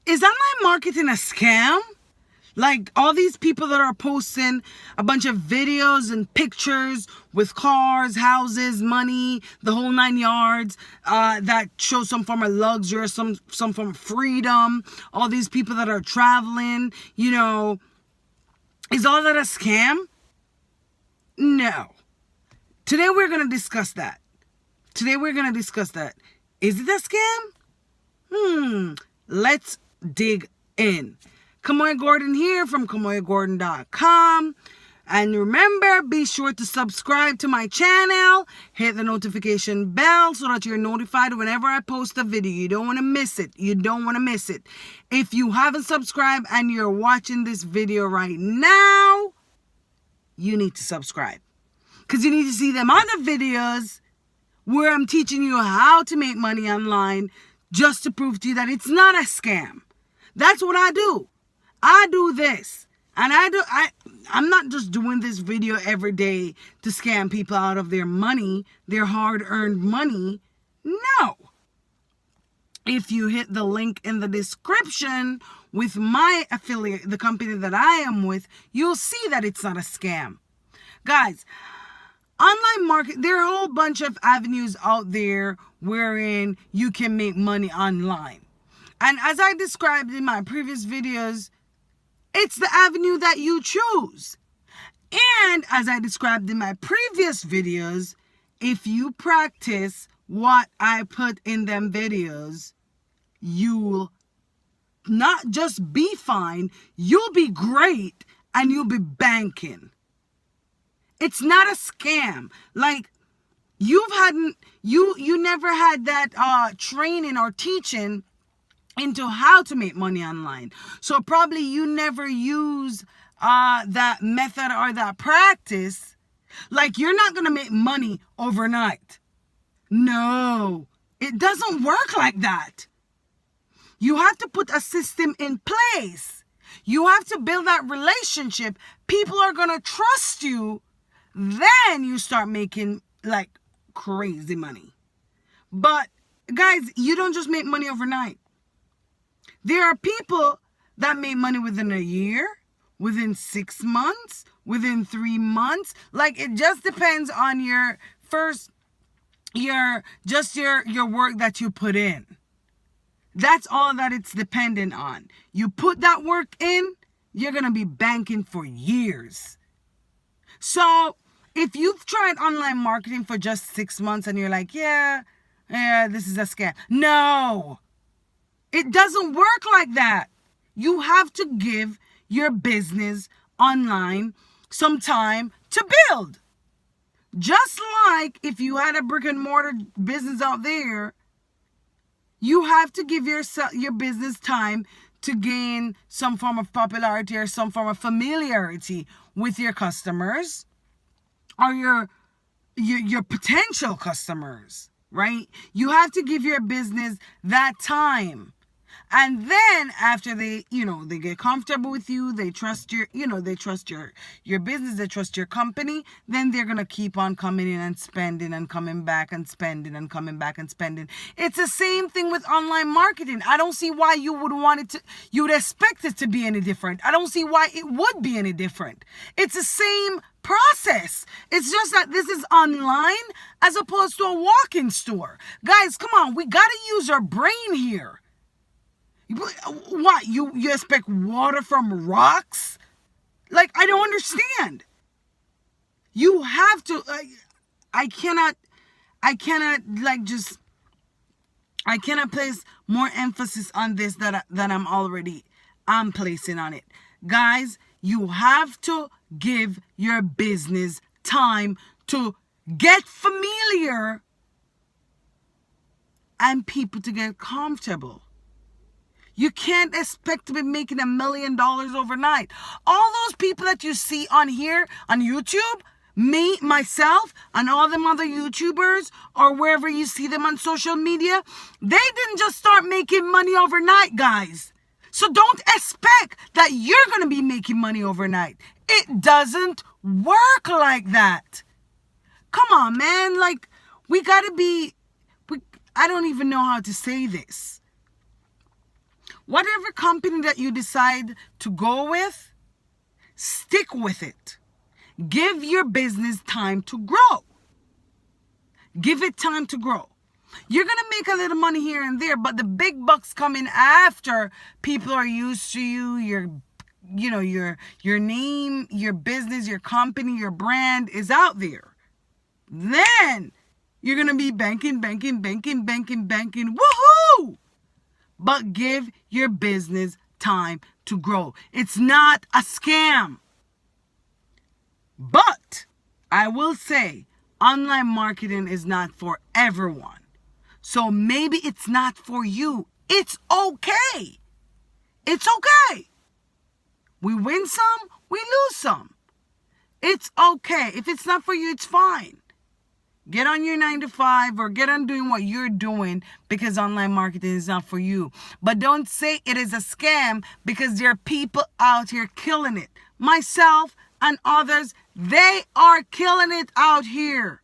Is online marketing a scam? Like all these people that are posting a bunch of videos and pictures with cars, houses, money, the whole 9 yards, that show some form of luxury, some form of freedom. All these people that are traveling, is all that a scam? No. Today we're going to discuss that. Is it a scam? Let's dig in. Khamoya Gordon here from KhamoyaGordon.com. And remember, be sure to subscribe to my channel. Hit the notification bell so that you're notified whenever I post a video. You don't want to miss it. If you haven't subscribed and you're watching this video right now, you need to subscribe. Because you need to see them other videos where I'm teaching you how to make money online just to prove to you that it's not a scam. That's what I do. I do this. And I'm not just doing this video every day to scam people out of their money, their hard-earned money. No. If you hit the link in the description with my affiliate, the company that I am with, you'll see that it's not a scam. Guys, online market, there are a whole bunch of avenues out there wherein you can make money online. And as I described in my previous videos, it's the avenue that you choose. And as I described in my previous videos, if you practice what I put in them videos, you'll not just be fine, you'll be great and you'll be banking. It's not a scam. Like you never had that training or teaching into how to make money online. So probably you never use that method or that practice. Like you're not going to make money overnight. No, it doesn't work like that. You have to put a system in place. You have to build that relationship. People are going to trust you. Then you start making like crazy money. But guys, you don't just make money overnight. There are people that make money within a year, within 6 months, within 3 months. Like it just depends on your work that you put in. That's all that it's dependent on. You put that work in, you're going to be banking for years. So if you've tried online marketing for just 6 months and you're like, yeah, this is a scam. No. It doesn't work like that. You have to give your business online some time to build. Just like if you had a brick and mortar business out there, you have to give your business time to gain some form of popularity or some form of familiarity with your customers or your potential customers, right? You have to give your business that time. And then after they get comfortable with you, they trust your business, they trust your company, then they're going to keep on coming in and spending and coming back and spending and coming back and spending. It's the same thing with online marketing. I don't see why you would expect it to be any different. I don't see why it would be any different. It's the same process. It's just that this is online as opposed to a walk-in store. Guys, come on, we got to use our brain here. What, you expect water from rocks? Like, I don't understand. You have to, I cannot place more emphasis on this than I'm placing on it. Guys, you have to give your business time to get familiar and people to get comfortable. You can't expect to be making $1 million overnight. All those people that you see on here, on YouTube, me, myself, and all them other YouTubers, or wherever you see them on social media, they didn't just start making money overnight, guys. So don't expect that you're going to be making money overnight. It doesn't work like that. Come on, man. Like, we got to be... I don't even know how to say this. Whatever company that you decide to go with, stick with it. Give your business time to grow. Give it time to grow. You're going to make a little money here and there, but the big bucks come in after people are used to you, your name, your business, your company, your brand is out there. Then you're going to be banking. Woohoo! But give your business time to grow. It's not a scam. But I will say, online marketing is not for everyone. So maybe it's not for you. It's okay. It's okay. We win some, we lose some. It's okay. If it's not for you, it's fine. Get on your 9 to 5 or get on doing what you're doing because online marketing is not for you. But don't say it is a scam because there are people out here killing it. Myself and others, they are killing it out here.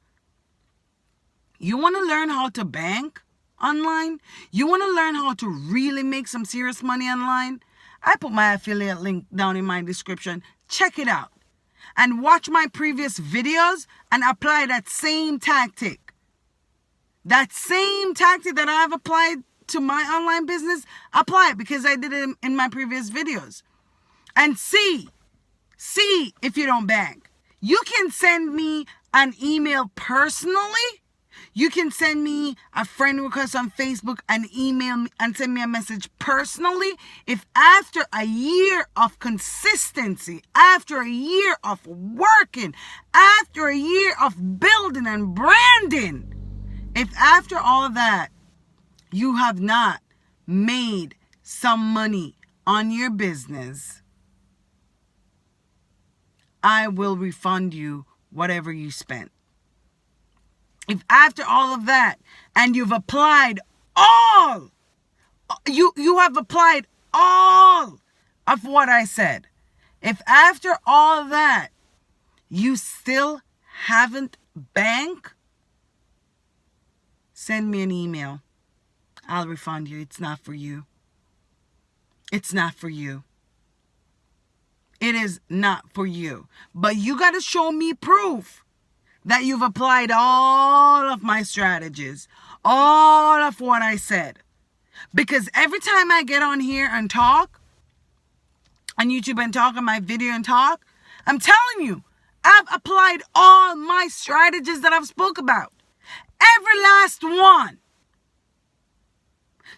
You want to learn how to bank online? You want to learn how to really make some serious money online? I put my affiliate link down in my description. Check it out. And watch my previous videos and apply that same tactic. That same tactic that I've applied to my online business, apply it because I did it in my previous videos. And see if you don't bank. You can send me an email personally. You can send me a friend request on Facebook and email me and send me a message personally. If after a year of consistency, after a year of working, after a year of building and branding, if after all of that you have not made some money on your business, I will refund you whatever you spent. If after all of that and you've applied you have applied all of what I said, if after all that you still haven't banked, send me an email. I'll refund you. It's not for you. It's not for you. It is not for you. But you got to show me proof that you've applied all of my strategies, all of what I said. Because every time I get on here and talk, on YouTube and talk, on my video and talk, I'm telling you, I've applied all my strategies that I've spoke about. Every last one.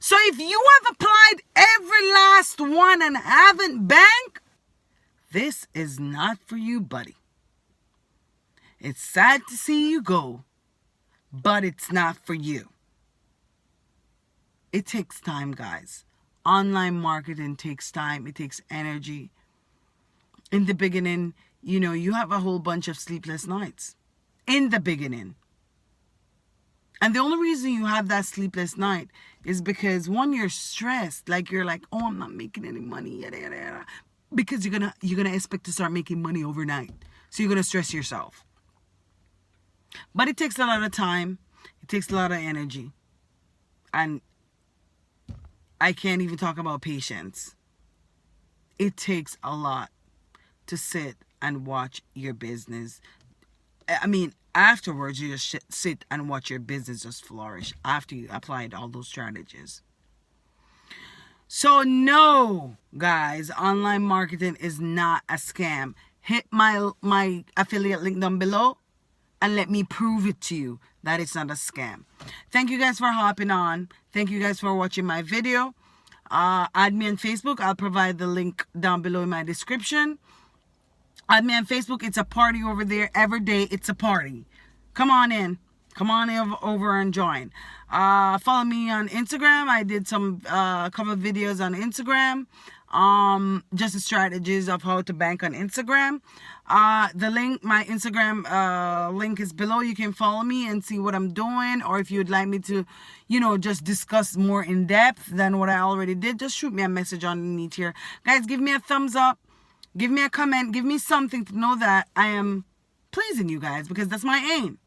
So if you have applied every last one and haven't banked, this is not for you, buddy. It's sad to see you go, but it's not for you. It takes time, guys. Online marketing takes time. It takes energy. In the beginning, you have a whole bunch of sleepless nights. In the beginning. And the only reason you have that sleepless night is because, one, you're stressed. You're like, oh, I'm not making any money. Yada, yada, yada. Because you're gonna expect to start making money overnight. So you're gonna stress yourself. But it takes a lot of time. It takes a lot of energy. And I can't even talk about patience. It takes a lot to sit and watch your business. I mean, afterwards, you just sit and watch your business just flourish after you applied all those strategies. So no, guys, online marketing is not a scam. Hit my affiliate link down below and let me prove it to you that it's not a scam. Thank you guys for hopping on. Thank you guys for watching my video. Add me on Facebook. I'll provide the link down below in my description. Add me on Facebook. It's a party over there. Every day it's a party. Come on in. Come on over and join. Follow me on Instagram. I did some couple of videos on Instagram. Just the strategies of how to bank on Instagram. The link, my Instagram link is below. You can follow me and see what I'm doing. Or if you'd like me to, just discuss more in depth than what I already did, just shoot me a message underneath here. Guys, give me a thumbs up. Give me a comment. Give me something to know that I am pleasing you guys, because that's my aim.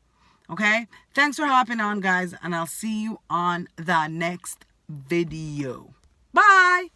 Okay? Thanks for hopping on, guys. And I'll see you on the next video. Bye.